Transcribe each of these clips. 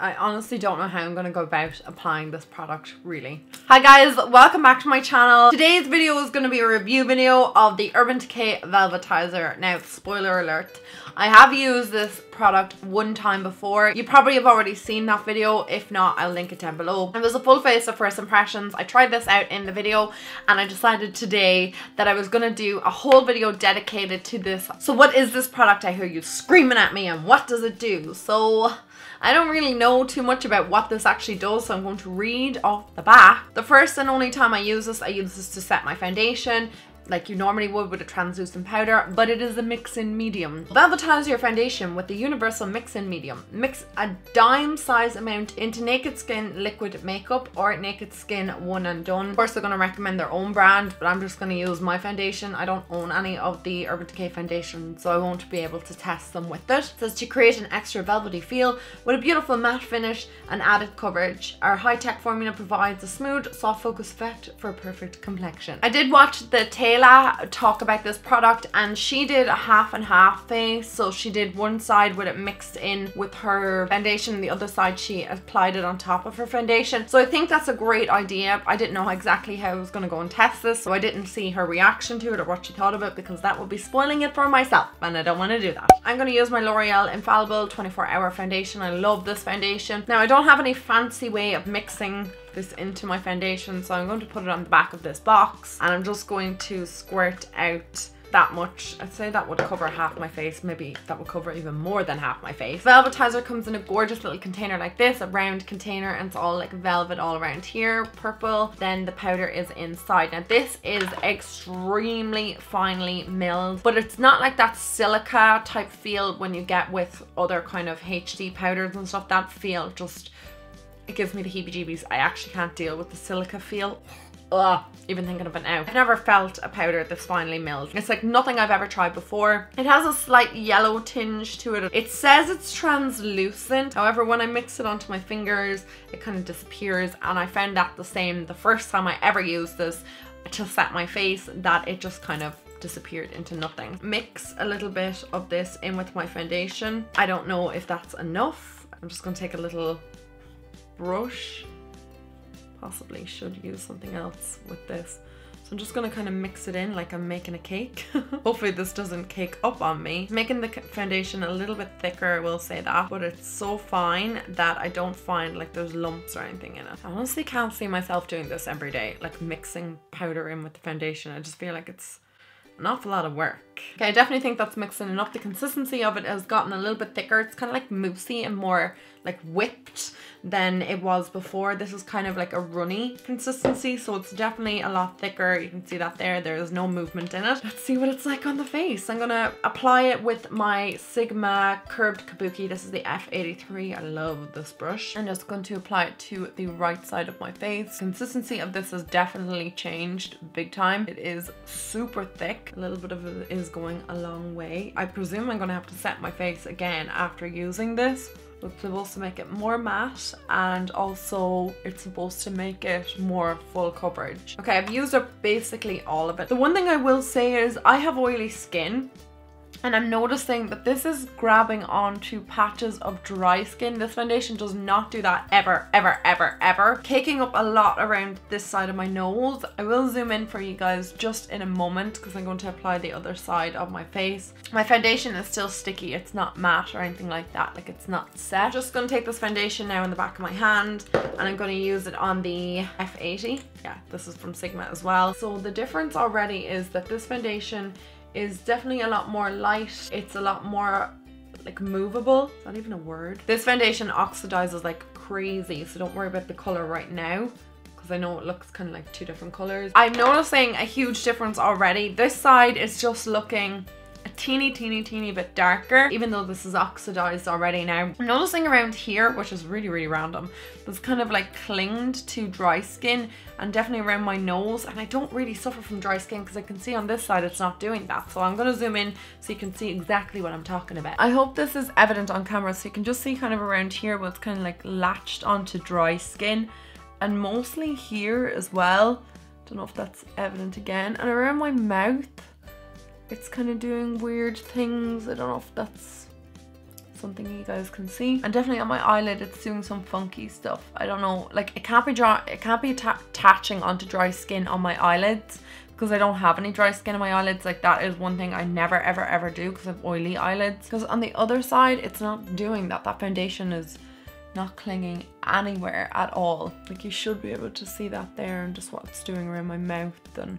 I honestly don't know how I'm going to go about applying this product, really. Hi guys, welcome back to my channel. Today's video is going to be a review video of the Urban Decay Velvetizer. Now, spoiler alert, I have used this product one time before. You probably have already seen that video. If not, I'll link it down below. It was a full face of first impressions. I tried this out in the video and I decided today that I was going to do a whole video dedicated to this. So what is this product? I hear you screaming at me, and what does it do? So I don't really know too much about what this actually does, so I'm going to read off the back. The first and only time I use this to set my foundation, like you normally would with a translucent powder, but it is a mix-in medium. Velvetize your foundation with the universal mix-in medium. Mix a dime size amount into Naked Skin liquid makeup or Naked Skin one and done. Of course, they're going to recommend their own brand, but I'm just going to use my foundation. I don't own any of the Urban Decay foundation, so I won't be able to test them with it. It says to create an extra velvety feel with a beautiful matte finish and added coverage. Our high-tech formula provides a smooth, soft focus effect for a perfect complexion. I did watch the Taylor talk about this product, and she did a half and half face. So she did one side with it mixed in with her foundation, and the other side she applied it on top of her foundation. So I think that's a great idea. I didn't know exactly how I was going to go and test this, so I didn't see her reaction to it or what she thought of it, because that would be spoiling it for myself and I don't want to do that. I'm going to use my L'Oreal Infallible 24-hour foundation. I love this foundation. Now, I don't have any fancy way of mixing this into my foundation, so I'm going to put it on the back of this box and I'm just going to squirt out that much. I'd say that would cover half my face. Maybe that would cover even more than half my face. Velvetizer comes in a gorgeous little container like this, a round container, and it's all like velvet all around here, purple. Then the powder is inside. Now this is extremely finely milled, but it's not like that silica type feel when you get with other kind of HD powders and stuff. That feel just, it gives me the heebie-jeebies. I actually can't deal with the silica feel. Ugh, even thinking of it now. I've never felt a powder this finely milled. It's like nothing I've ever tried before. It has a slight yellow tinge to it. It says it's translucent. However, when I mix it onto my fingers, it kind of disappears, and I found that the same the first time I ever used this to set my face, that it just kind of disappeared into nothing. Mix a little bit of this in with my foundation. I don't know if that's enough. I'm just going to take a little brush. Possibly should use something else with this. So I'm just going to kind of mix it in like I'm making a cake. Hopefully this doesn't cake up on me. Making the foundation a little bit thicker, I will say that, but it's so fine that I don't find like there's lumps or anything in it. I honestly can't see myself doing this every day, like mixing powder in with the foundation. I just feel like it's an awful lot of work. Okay, I definitely think that's mixing enough. The consistency of it has gotten a little bit thicker. It's kind of like moussey and more like whipped than it was before. This is kind of like a runny consistency, so it's definitely a lot thicker. You can see that there. There is no movement in it. Let's see what it's like on the face. I'm gonna apply it with my Sigma curved kabuki. This is the F83. I love this brush. I'm just going to apply it to the right side of my face. Consistency of this has definitely changed big time. It is super thick. A little bit of it is going a long way. I presume I'm gonna have to set my face again after using this. It's supposed to make it more matte, and also it's supposed to make it more full coverage. Okay, I've used up basically all of it. The one thing I will say is I have oily skin, and I'm noticing that this is grabbing onto patches of dry skin. This foundation does not do that ever, ever, ever, ever. Caking up a lot around this side of my nose. I will zoom in for you guys just in a moment because I'm going to apply the other side of my face. My foundation is still sticky. It's not matte or anything like that. Like, it's not set. I'm just going to take this foundation now in the back of my hand, and I'm going to use it on the F80. Yeah, this is from Sigma as well. So the difference already is that this foundation is definitely a lot more light. It's a lot more like movable. Is that even a word? This foundation oxidizes like crazy, so don't worry about the color right now, because I know it looks kind of like two different colors. I'm noticing a huge difference already. This side is just looking a teeny bit darker, even though this is oxidized already now. I'm noticing around here, which is really random, it's kind of like clinged to dry skin, and definitely around my nose, and I don't really suffer from dry skin because I can see on this side it's not doing that. So I'm going to zoom in so you can see exactly what I'm talking about. I hope this is evident on camera, so you can just see kind of around here where it's kind of like latched onto dry skin, and mostly here as well. Don't know if that's evident again, and around my mouth it's kind of doing weird things. I don't know if that's that's something you guys can see. And definitely on my eyelid, it's doing some funky stuff. I don't know, like it can't be attaching onto dry skin on my eyelids, because I don't have any dry skin on my eyelids. Like that is one thing I never ever do, because I have oily eyelids. Because on the other side, it's not doing that. That foundation is not clinging anywhere at all. Like you should be able to see that there, and just what it's doing around my mouth and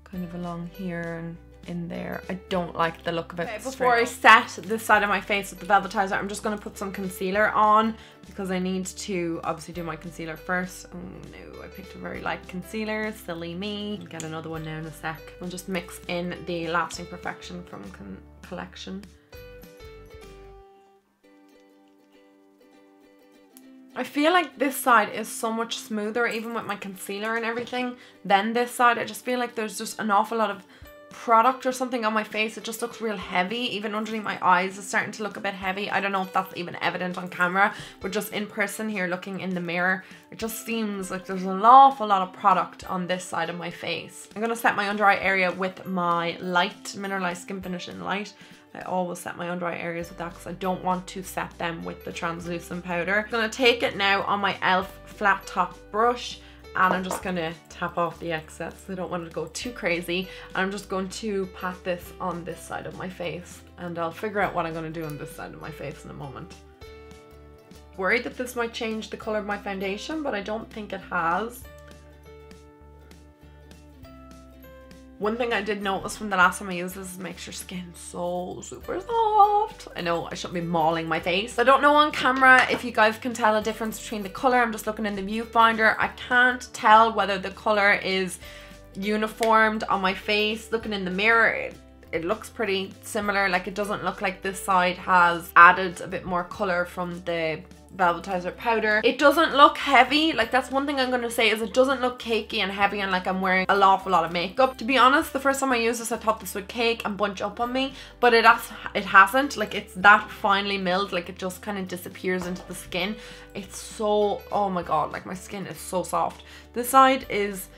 kind of along here and in there. I don't like the look of it. Okay, before I set this side of my face with the velvetizer, I'm just going to put some concealer on, because I need to obviously do my concealer first. Oh no, I picked a very light concealer, silly me. I'll get another one now in a sec. I'll just mix in the Lasting Perfection from Collection. I feel like this side is so much smoother, even with my concealer and everything, than this side. I just feel like there's just an awful lot of product or something on my face. It just looks real heavy. Even underneath my eyes is starting to look a bit heavy. I don't know if that's even evident on camera, but just in person here, looking in the mirror, it just seems like there's an awful lot of product on this side of my face. I'm going to set my under eye area with my light Mineralized Skin Finish in Light. I always set my under eye areas with that, because I don't want to set them with the translucent powder. I'm going to take it now on my e.l.f. flat top brush, and I'm just going to tap off the excess. I don't want it to go too crazy. I'm just going to pat this on this side of my face, and I'll figure out what I'm going to do on this side of my face in a moment. Worried that this might change the colour of my foundation, but I don't think it has. One thing I did notice from the last time I used this is it makes your skin so super soft. I know I shouldn't be mauling my face. I don't know on camera if you guys can tell a difference between the colour. I'm just looking in the viewfinder. I can't tell whether the colour is uniformed on my face. Looking in the mirror, it looks pretty similar. Like it doesn't look like this side has added a bit more colour from the velvetizer powder. It doesn't look heavy. Like that's one thing I'm going to say, is it doesn't look cakey and heavy and like I'm wearing an awful lot of makeup. To be honest, the first time I used this, I thought this would cake and bunch up on me, but it hasn't. Like it's that finely milled, like it just kind of disappears into the skin. It's so, oh my god, like my skin is so soft. This side is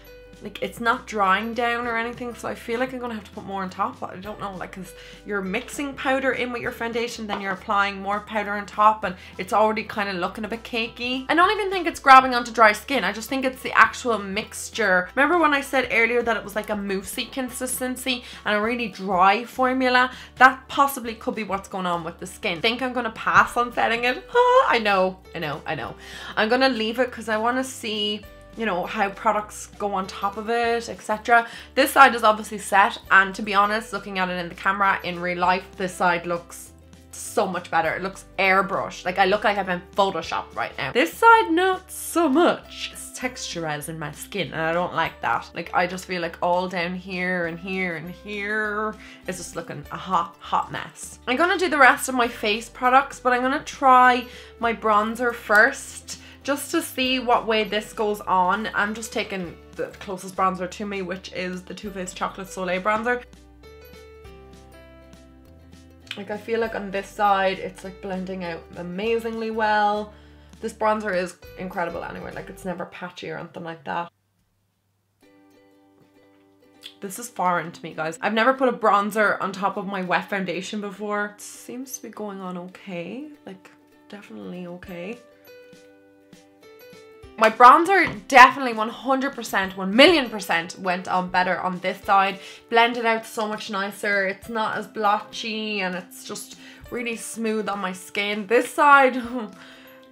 like, it's not drying down or anything, so I feel like I'm gonna have to put more on top. I don't know, like, because you're mixing powder in with your foundation, then you're applying more powder on top, and it's already kind of looking a bit cakey. I don't even think it's grabbing onto dry skin. I just think it's the actual mixture. Remember when I said earlier that it was like a moussey consistency and a really dry formula? That possibly could be what's going on with the skin. I think I'm gonna pass on setting it. I know. I'm gonna leave it because I want to see, you know, how products go on top of it, etc. This side is obviously set, and to be honest, looking at it in the camera, in real life, this side looks so much better. It looks airbrushed. Like I look like I've been photoshopped right now. This side, not so much. It's texturizing my skin, and I don't like that. Like I just feel like all down here and here and here is just looking a hot mess. I'm gonna do the rest of my face products, but I'm gonna try my bronzer first, just to see what way this goes on. I'm just taking the closest bronzer to me, which is the Too Faced Chocolate Soleil bronzer. Like I feel like on this side, it's like blending out amazingly well. This bronzer is incredible anyway, like it's never patchy or anything like that. This is foreign to me, guys. I've never put a bronzer on top of my wet foundation before. It seems to be going on okay, like definitely okay. My bronzer definitely 100%, 1,000,000% went on better on this side. Blended out so much nicer. It's not as blotchy and it's just really smooth on my skin. This side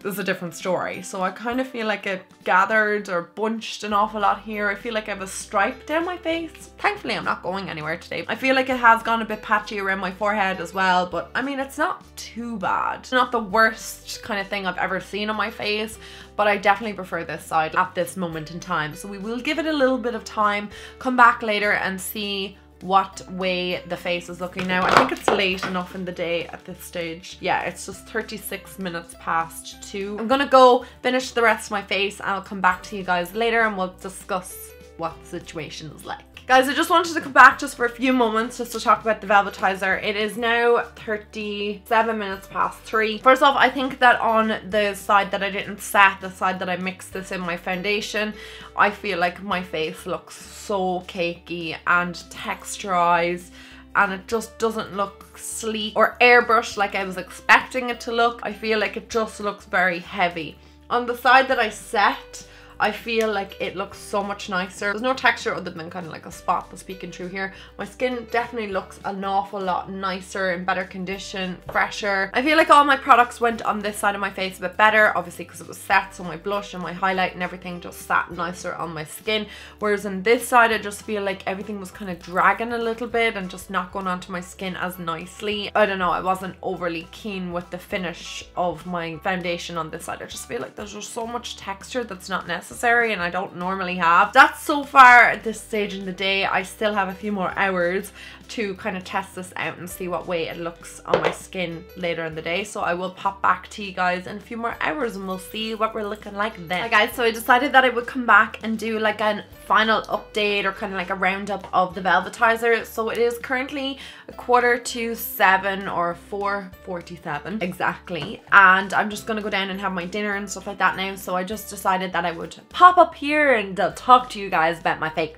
is a different story. So I kind of feel like it gathered or bunched an awful lot here. I feel like I have a stripe down my face. Thankfully, I'm not going anywhere today. I feel like it has gone a bit patchy around my forehead as well, but I mean, it's not too bad. It's not the worst kind of thing I've ever seen on my face, but I definitely prefer this side at this moment in time. So we will give it a little bit of time, come back later and see what way the face is looking now. I think it's late enough in the day at this stage. Yeah, it's just 36 minutes past 2. I'm gonna go finish the rest of my face and I'll come back to you guys later and we'll discuss what the situation is like. Guys, I just wanted to come back just for a few moments just to talk about the velvetizer. It is now 37 minutes past 3. First off, I think that on the side that I didn't set, the side that I mixed this in my foundation, I feel like my face looks so cakey and texturized and it just doesn't look sleek or airbrushed like I was expecting it to look. I feel like it just looks very heavy. On the side that I set, I feel like it looks so much nicer. There's no texture other than kind of like a spot that's peeking through here. My skin definitely looks an awful lot nicer, in better condition, fresher. I feel like all my products went on this side of my face a bit better, obviously because it was set, so my blush and my highlight and everything just sat nicer on my skin. Whereas on this side, I just feel like everything was kind of dragging a little bit and just not going onto my skin as nicely. I don't know, I wasn't overly keen with the finish of my foundation on this side. I just feel like there's just so much texture that's not necessary and I don't normally have. That's so far at this stage in the day. I still have a few more hours to kind of test this out and see what way it looks on my skin later in the day. So I will pop back to you guys in a few more hours and we'll see what we're looking like then. Hi guys, so I decided that I would come back and do like a final update or kind of like a roundup of the velvetizer. So it is currently 6:45 or 4:47 exactly, and I'm just gonna go down and have my dinner and stuff like that now. So I just decided that I would pop up here and talk to you guys about my face.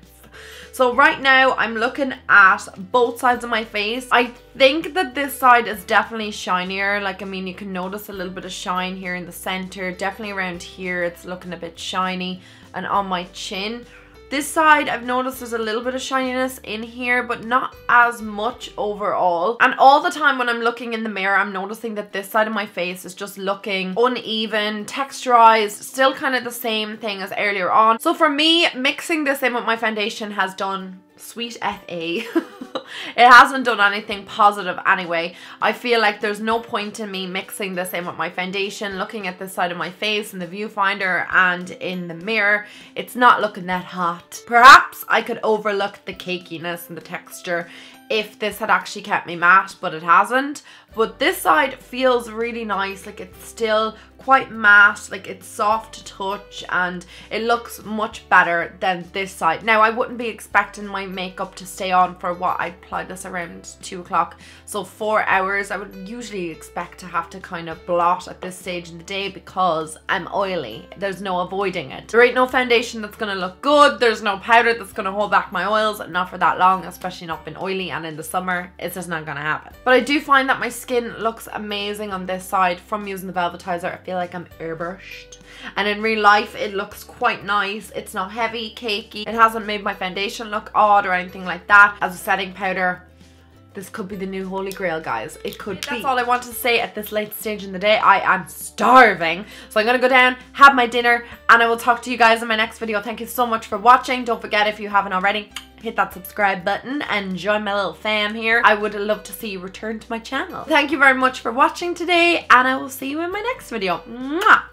So right now I'm looking at both sides of my face. I think that this side is definitely shinier. Like, I mean, you can notice a little bit of shine here in the center. Definitely around here it's looking a bit shiny, and on my chin. This side, I've noticed there's a little bit of shininess in here, but not as much overall. And all the time when I'm looking in the mirror, I'm noticing that this side of my face is just looking uneven, texturized, still kind of the same thing as earlier on. So for me, mixing this in with my foundation has done sweet FA. It hasn't done anything positive anyway. I feel like there's no point in me mixing this in with my foundation, looking at this side of my face in the viewfinder and in the mirror. It's not looking that hot. Perhaps I could overlook the cakiness and the texture if this had actually kept me matte, but it hasn't. But this side feels really nice. Like, it's still quite matte, like it's soft to touch, and it looks much better than this side. Now, I wouldn't be expecting my makeup to stay on for what, I applied this around 2 o'clock, so 4 hours. I would usually expect to have to kind of blot at this stage in the day because I'm oily. There's no avoiding it. There ain't no foundation that's gonna look good. There's no powder that's gonna hold back my oils, not for that long, especially not been oily, and in the summer it's just not gonna happen. But I do find that my skin looks amazing on this side from using the velvetizer. I feel like I'm airbrushed, and in real life it looks quite nice. It's not heavy, cakey. It hasn't made my foundation look odd or anything like that. As a setting powder, this could be the new holy grail, guys. It could be. That's all I want to say at this late stage in the day. I am starving, so I'm gonna go down, have my dinner, and I will talk to you guys in my next video. Thank you so much for watching. Don't forget, if you haven't already, hit that subscribe button and join my little fam here. I would love to see you return to my channel. Thank you very much for watching today, and I will see you in my next video. Mwah!